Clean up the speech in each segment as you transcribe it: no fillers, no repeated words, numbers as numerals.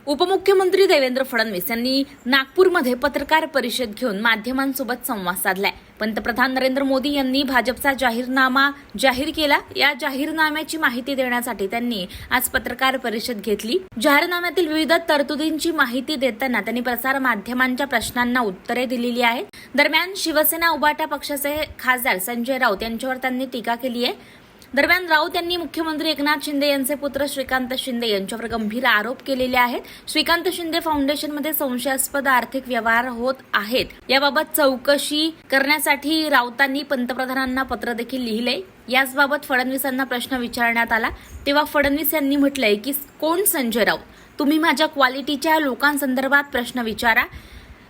उपमुख्यमंत्री देवेंद्र फडणवीस यांनी नागपूरमध्ये पत्रकार परिषद घेऊन माध्यमांसोबत संवाद साधलाय। पंतप्रधान नरेंद्र मोदी यांनी भाजपचा जाहीरनामा जाहीर केला। या जाहीरनाम्याची माहिती देण्यासाठी त्यांनी आज पत्रकार परिषद घेतली। जाहीरनाम्यातील विविध तरतुदींची माहिती देताना त्यांनी प्रसार माध्यमांच्या प्रश्नांना उत्तरे दिलेली आहेत। दरम्यान शिवसेना उभाटा पक्षाचे खासदार संजय राऊत यांच्यावर त्यांनी टीका केली आहे। दरम्यान राऊत यांनी मुख्यमंत्री एकनाथ शिंदे यांचे पुत्र श्रीकांत शिंदे यांच्यावर गंभीर आरोप केलेले आहेत। श्रीकांत शिंदे फाउंडेशनमध्ये संशयास्पद आर्थिक व्यवहार होत आहेत, याबाबत चौकशी करण्यासाठी राऊतांनी पंतप्रधानांना पत्र देखील लिहिले। याचबाबत फडणवीसांना प्रश्न विचारण्यात आला तेव्हा फडणवीस यांनी म्हटलंय की कोण संजय राऊत, तुम्ही माझ्या क्वालिटीच्या लोकांसंदर्भात प्रश्न विचारा,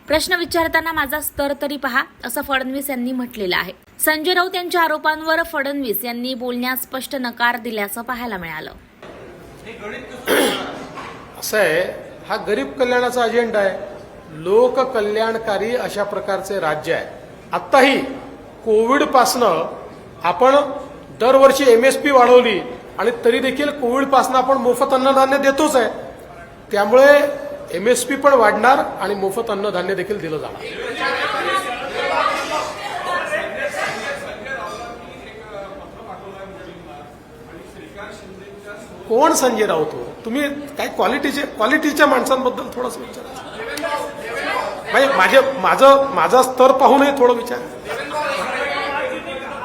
प्रश्न विचारताना माझा स्तर तरी पहा, असं फडणवीस यांनी म्हटलेलं आहे। संजय राऊत यांच्या आरोपांवर फडणवीस यांनी बोलण्यास स्पष्ट नकार दिल्याचं पाहायला मिळालं। असं आहे, हा गरीब कल्याणाचा अजेंडा आहे, लोक कल्याणकारी अशा प्रकारचे राज्य आहे। आत्ताही कोविड पासनं आपण दरवर्षी MSP वाढवली आणि तरी देखील कोविड पासनं आपण मोफत अन्नधान्य देतोच आहे। त्यामुळे MSP पण वाढणार आणि मोफत अन्नधान्य देखील दिलं जाणार। कोण संजय राऊत हो, तुम्ही काय क्वालिटीच्या माणसांबद्दल थोडंसं विचारा, माझा स्तर पाहूनही थोडं विचार।